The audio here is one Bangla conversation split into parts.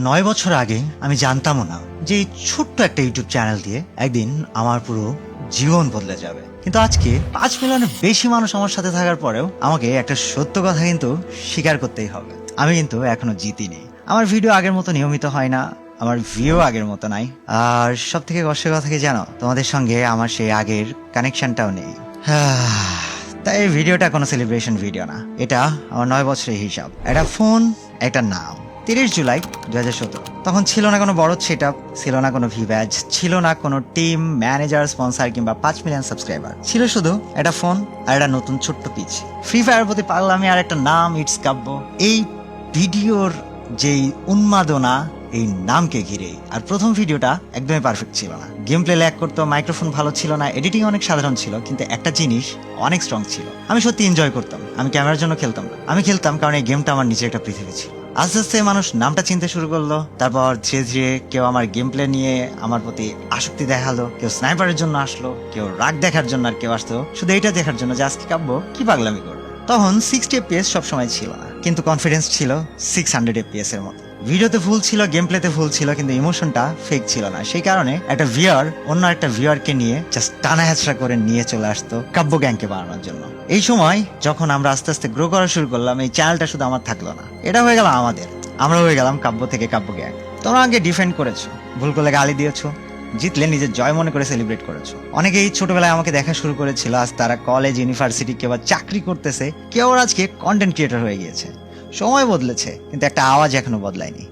9 বছর আগে আমি জানতামও না যে এই ছোট্ট একটা ইউটিউব চ্যানেল দিয়ে একদিন আমার পুরো জীবন বদলে যাবে। কিন্তু আজকে 5 মিলিয়নের বেশি মানুষ আমার সাথে থাকার পরেও আমাকে একটা সত্য কথা কিন্তু স্বীকার করতেই হবে, আমি কিন্তু এখনো জিতিনি। আমার ভিডিও আগের মতো নিয়মিত হয় না, আমার ভিউ আগের মতো নাই, আর সব থেকে কষ্টের কথা কি জানো, তোমাদের সঙ্গে আমার সেই আগের কানেকশনটাও নেই। তাই এই ভিডিওটা কোনো সেলিব্রেশন ভিডিও না, এটা আমার 9 বছরের হিসাব। একটা ফোন, একটা নাম। 30 জুলাই 2017। তখন ছিল না কোনো বড় সেট আপ, ছিল না কোনো ভি ব্যাজ, ছিল না কোনো টিম, ম্যানেজার, স্পন্সর কিংবা 5 মিলিয়ন সাবস্ক্রাইবার। ছিল শুধু একটা ফোন আর একটা নতুন ছোট্ট পিচ। ফ্রি ফায়ার প্রতি পাগলামি আর একটা নাম, ইটস কাব্য। এই ভিডিওর যেই উন্মাদনা এই নামকে ঘিরে। আর প্রথম ভিডিওটা একদমই পারফেক্ট ছিল না, গেম প্লে ল্যাগ করতো, মাইক্রোফোন ভালো ছিল না, এডিটিং অনেক সাধারণ ছিল, কিন্তু একটা জিনিস অনেক স্ট্রং ছিল। আমি সত্যি এনজয় করতাম। আমি ক্যামেরার জন্য খেলতাম না, আমি খেলতাম কারণ এই গেমটা আমার নিচে একটা পৃথিবী ছিল। আস্তে আস্তে মানুষ নামটা চিনতে শুরু করলো, তারপর ধীরে ধীরে কেউ আমার গেম প্লে নিয়ে আমার প্রতি আসক্তি দেখালো, কেউ স্নাইপারের জন্য আসলো, কেউ রাগ দেখার জন্য, আর কেউ আসতো শুধু এইটা দেখার জন্য যে আজকে কাব্য কি পাগলামি করবে। তখন 60 FPS সবসময় ছিল না, কিন্তু কনফিডেন্স ছিল 600 FPS এর মতো। ভিডিওতে ফুল ছিল, গেম প্লেতে ফুল ছিল, কিন্তু ইমোশনটা ফেক ছিল না। সেই কারণে একটা ভিউয়ার অন্য একটা ভিউয়ারকে নিয়ে জাস্ট টানা হ্যাচড়া করে নিয়ে চলে আসতো কাব্য গ্যাংকে বানানোর জন্য। এই সময় যখন আমরা আস্তে আস্তে গ্রো করা শুরু করলাম, এই চ্যানেলটা শুধু আমার থাকলো না, এটা হয়ে গেল আমাদের। আমরা হয়ে গেলাম কাব্য থেকে কাব্য গ্যাং। তোমরা আগে ডিফেন্ড করেছো, ভুল করলে গালি দিয়েছো, জিতলে নিজের জয় মনে করে সেলিব্রেট করেছো। অনেকেই ছোটবেলায় আমাকে দেখা শুরু করেছিল, আজ তারা কলেজ, ইউনিভার্সিটি, কেউ চাকরি করতেছে, কেউ আজকে কন্টেন্ট ক্রিয়েটর হয়ে গিয়েছে। সময় বদলেছে, কিন্তু একটা আওয়াজ এখনো বদলায়নি।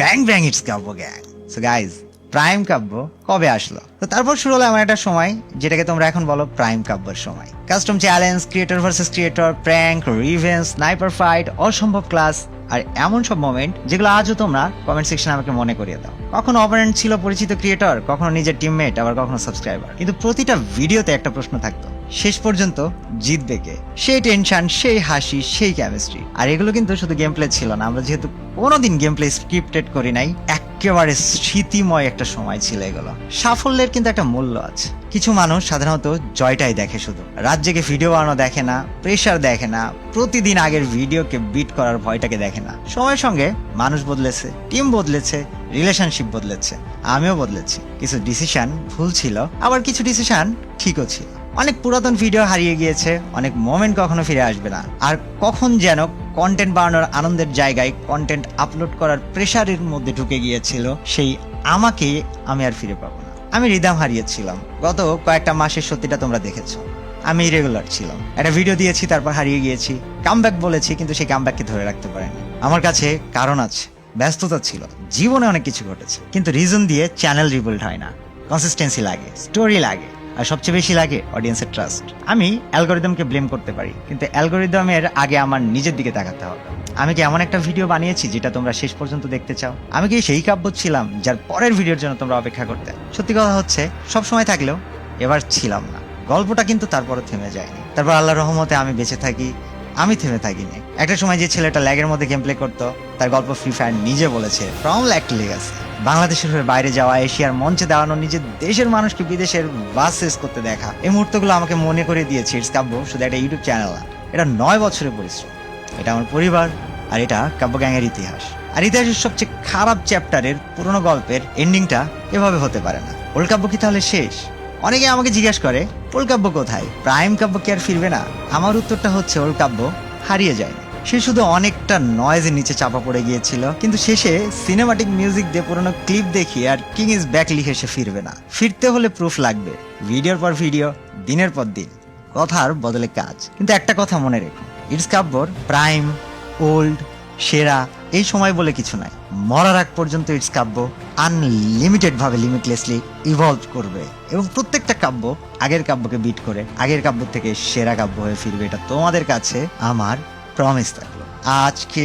Bang bang, it's Kavya gang. So guys, prime Kavya কবে আসলো? তো তারপর শুরু হলো এমন একটা সময় যেটাকে তোমরা এখন বলো প্রাইম কাব্যের সময়। Custom challenge, creator versus creator, prank, revenge, sniper fight, অসম্ভব ক্লাস, আর এমন সব মোমেন্ট যেগুলো আজও তোমরা কমেন্ট সেকশনে আমাকে মনে করিয়ে দাও। কখনো অপোনেন্ট ছিল পরিচিত ক্রিয়েটর, কখনো নিজের টিমমেট, আবার কখনো সাবস্ক্রাইবার, কিন্তু প্রতিটা ভিডিওতে একটা প্রশ্ন থাকতো, শেষ পর্যন্ত জিতবে কে? সেই টেনশন, সেই হাসি, সেই কেমিস্ট্রি। আর এগুলো কিন্তু শুধু গেম প্লে ছিল না, আমরা যেহেতু কোনোদিন গেম প্লে স্ক্রিপ্টেড করি নাই, একেবারে স্মৃতিময় একটা সময় ছিল এগুলো। সাফল্যের কিন্তু একটা মূল্য আছে। কিছু মানুষ সাধারণত জয়টাই দেখে, শুধু রাত জেগে ভিডিও বানানো দেখে না, প্রেশার দেখে না, প্রতিদিন আগের ভিডিওকে বিট করার ভয়টাকে দেখে না। সময়ের সঙ্গে মানুষ বদলেছে, টিম বদলেছে, রিলেশনশিপ বদলেছে, আমিও বদলেছি। কিছু ডিসিশন ভুল ছিল, আবার কিছু ডিসিশন ঠিকও ছিল। অনেক পুরাতন ভিডিও হারিয়ে গিয়েছে, অনেক মোমেন্ট কখনো ফিরে আসবে না। আর কখন যেন কন্টেন্ট বানানোর আনন্দের জায়গায় কন্টেন্ট আপলোড করার প্রেশারের মধ্যে ঢুকে গিয়েছিল, সেই আমাকে আমি আর ফিরে পাবো না। আমি রিদম হারিয়েছিলাম। গত কয়েকটা মাসের সত্যিটা তোমরা দেখেছো। আমি ইরেগুলার ছিলাম, একটা ভিডিও দিয়েছি, তারপর হারিয়ে গিয়েছি, কামব্যাক বলেছি, কিন্তু সেই কামব্যাককে ধরে রাখতে পারিনি। আমার কাছে কারণ আছে, ব্যস্ততা ছিল, জীবনে অনেক কিছু ঘটেছে, কিন্তু রিজন দিয়ে চ্যানেল রিবিল্ড হয় না। কনসিস্টেন্সি লাগে, স্টোরি লাগে, আর সবচেয়ে বেশি লাগে অডিয়েন্সের ট্রাস্ট। আমি অ্যালগোরিদমকে ব্লেম করতে পারি, কিন্তু অ্যালগোরিদমের আগে আমার নিজের দিকে তাকাতে হবে। আমি কি এমন একটা ভিডিও বানিয়েছি যেটা তোমরা শেষ পর্যন্ত দেখতে চাও? আমি কি সেই কাব্য ছিলাম যার পরের ভিডিওর জন্য তোমরা অপেক্ষা করতে? সত্যি কথা হচ্ছে, সব সময় থাকলেও এবার ছিলাম না। গল্পটা কিন্তু তারপরও থেমে যায়নি। তারপর আল্লাহর রহমতে আমি বেঁচে থাকি, আমি থেমে থাকিনি। একটা সময় যে ছেলেটা ল্যাগের মধ্যে গেম প্লে করতো, তার গল্প ফ্রি ফায়ার নিজে বলেছে, ফ্রম ল্যাগ টু লেগাসি। বাংলাদেশের হয়ে বাইরে যাওয়া, এশিয়ার মঞ্চে দাঁড়ানো, নিজের দেশের মানুষকে বিদেশের বাস শেষ করতে দেখা, এই মুহূর্তগুলো আমাকে মনে করে দিয়েছে ইটস কাব্য শুধু একটা ইউটিউব চ্যানেল না, এটা 9 বছরের পরিশ্রম, এটা আমার পরিবার, আর এটা কাব্য গ্যাংয়ের ইতিহাস। আর ইতিহাসের সবচেয়ে খারাপ চ্যাপ্টারের, পুরোনো গল্পের এন্ডিংটা এভাবে হতে পারে না। ওল্ড কাব্য কি তাহলে শেষ? অনেকে আমাকে জিজ্ঞেস করে ওল্ড কাব্য কোথায়, প্রাইম কাব্য কি আর ফিরবে না? আমার উত্তরটা হচ্ছে, ওল্ড কাব্য হারিয়ে যায়নি, সে শুধু অনেকটা নয়েজের নিচে চাপা পড়ে গিয়েছিল, কিন্তু শেষে সিনেমাটিক মিউজিক দিয়ে পুরোনো ক্লিপ দেখিয়ে আর কিং ইজ ব্যাক লিখে সে ফিরবে না। ফিরতে হলে প্রুফ লাগবে, ভিডিওর পর ভিডিও, দিনের পর দিন, কথার বদলে কাজ। কিন্তু একটা কথা মনে রেখো, ইটস কাব্যর প্রাইম, ওল্ড, সেরা এই সময় বলে কিছু নাই। মরার আগ পর্যন্ত ইটস কাব্য আনলিমিটেড ভাবে, লিমিটলেসলি ইভলভ করবে, এবং প্রত্যেকটা কাব্য আগের কাব্যকে বিট করে আগের কাব্য থেকে সেরা কাব্য হয়ে ফিরবে। এটা তোমাদের কাছে আমার প্রমিস থাকলো। আজকে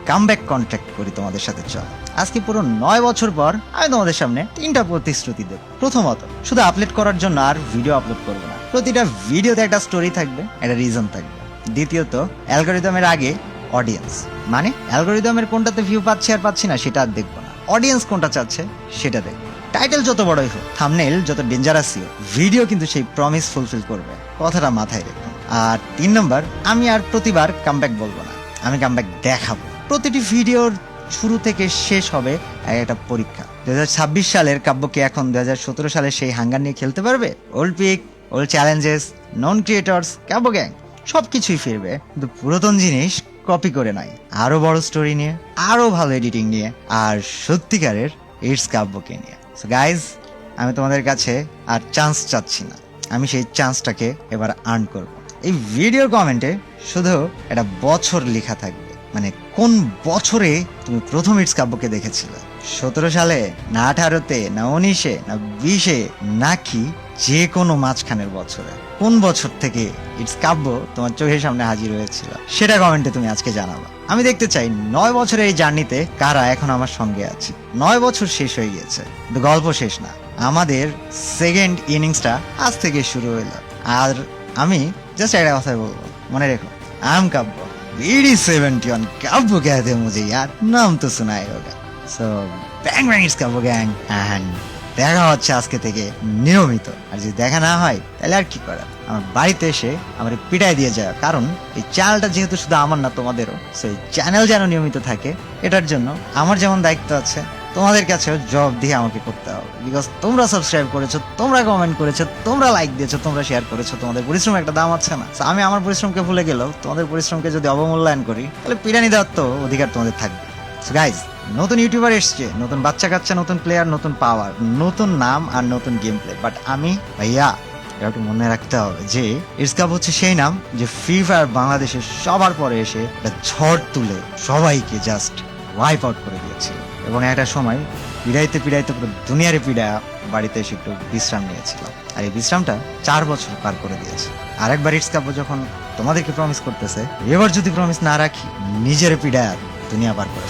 কামব্যাক কন্ট্যাক্ট করি তোমাদের সাথে। চল, আজকে পুরো 9 বছর পর আমি তোমাদের সামনে 3টা প্রতিশ্রুতি দেব। প্রথমত, শুধু আপলোড করার জন্য আর ভিডিও আপলোড করবো না, প্রতিটা ভিডিওতে একটা স্টোরি থাকবে, একটা রিজন থাকবে। দ্বিতীয়ত, অ্যালগোরিদমের আগে অডিয়েন্স, মানে অ্যালগোরিদমের কোনটাতে ভিউ পাচ্ছি আর পাচ্ছি না সেটা আর দেখবো না, অডিয়েন্স কোনটা চাচ্ছে সেটা দেখবো। টাইটেল যত বড়ই হোক, থাম্বনেইল যত ডেঞ্জারাসই হোক, ভিডিও কিন্তু সেই প্রমিস ফুলফিল করবে, কথাটা মাথায় রেখো। আর 3 নম্বর, আমি আর প্রতিবার কামব্যাক বলবো না, আমি কামব্যাক দেখাবো। প্রতিটি ভিডিওর শুরু থেকে শেষ হবে একটা পরীক্ষা। 2026 সালের কাব্য কি এখন 2017 সালের সেই হাঙ্গার নিয়ে খেলতে পারবে? ওল্ড পিক, ওল্ড চ্যালেঞ্জেস, নন ক্রিয়েটর্স, কাব্য গ্যাং সবকিছুই ফিরবে, কিন্তু পুরাতন জিনিস কপি করে নাই, আরো বড় স্টোরি নিয়ে, আরো ভালো এডিটিং নিয়ে, আর সত্যিকারের ইটস কাব্যকে নিয়ে। সো গাইজ, আমি তোমাদের কাছে আর চান্স চাচ্ছি না, আমি সেই চান্সটাকে এবার আর্ন করব। এই ভিডিওর কমেন্টে শুধু একটা বছর লেখা থাকবে, মানে কোন বছরে তুমি প্রথম ইটস কাব্যকে দেখেছিলে, 17 সালে না 18-তে না 19-এ না 20-এ, নাকি যে কোনো মাঝখানের বছরে, কোন বছর থেকে ইটস কাব্য তোমার চোখের সামনে হাজির হয়েছিল সেটা কমেন্টে তুমি আজকে জানাবা। আমি দেখতে চাই 9 বছরের এই জার্নিতে কারা এখন আমার সঙ্গে আছে। 9 বছর শেষ হয়ে গিয়েছে, কিন্তু গল্প শেষ না, আমাদের সেকেন্ড ইনিংসটা আজ থেকে শুরু হইলো। আর আমি জাস্ট একটা কথাই বলবো, মনে রেখো, আম কাব্য, BD 71 কাব্য कहते हैं मुझे यार, नाम तो सुना ही होगा। So bang bang it's Kavya gang, and দেখা হচ্ছে আজকে থেকে নিয়মিত। আর যদি দেখা না হয় তাহলে আর কি করার, আমার বাড়িতে এসে আমার পিটাই দিয়ে যায়, কারণ এই চ্যানেলটা যেহেতু শুধু আমার না তোমাদেরও, সেই চ্যানেল যেন নিয়মিত থাকে এটার জন্য আমার যেমন দায়িত্ব আছে, তোমাদের কাছেও জব দিয়ে আমাকে করতে হবে। বিকজ তোমরা সাবস্ক্রাইব করেছো, তোমরা কমেন্ট করেছো, তোমরা লাইক দিয়েছো, তোমরা শেয়ার করেছো, তোমাদের পরিশ্রম একটা দাম আছে না? So, আমি আমার পরিশ্রমকে ভুলে গেলেও তোমাদের পরিশ্রমকে যদি অবমূল্যায়ন করি তাহলে পিরানি দেওয়ার তো অধিকার তোমাদের থাকবে। সো গাইজ, নতুন ইউটিউবার এসছে, নতুন বাচ্চা কাচ্চা, নতুন প্লেয়ার, নতুন পাওয়ার, নতুন নাম আর নতুন গেম প্লে, বাট আমি ভাইয়া একটু মনে রাখতে হবে যে ইটস কাপ হচ্ছে সেই নাম যে ফ্রি ফায়ার বাংলাদেশের সবার পরে এসে একটা ঝড় তুলে সবাইকে জাস্ট ওয়াইপ আউট করে দিয়েছিল, এবং একটা সময় পিড়াইতে পিড়াইতে পুরো দুনিয়ারে পিড়া বাড়িতে এসে একটু বিশ্রাম নিয়েছিলাম, আর এই বিশ্রামটা 4 বছর পার করে দিয়েছে। আরেকবার ইটস কাপ যখন তোমাদেরকে প্রমিস করতেছে, এবার যদি প্রমিস না রাখি নিজের পিড়া দুনিয়া পার করে।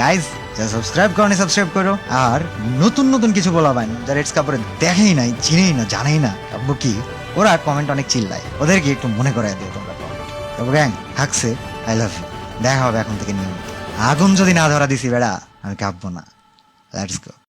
গাইজ, যারা সাবস্ক্রাইব করনি সাবস্ক্রাইব করো, আর নতুন নতুন কিছু বলা পায় যারা ইটস কাপড়ে দেখেই নাই, চিনেই না, জানেই না কাব্য কি, ওরা কমেন্ট অনেক চিল্লায়, ওদেরকে একটু মনে করাই দিও তোমরা কমেন্ট। কাব্য গ্যাং থাকছে, আই লাভ ইউ, দেখা হবে এখন থেকে নিয়মিত। আগুন যদি না ধরা দিছি বেড়া, আমি কাঁপবো না। Let's go.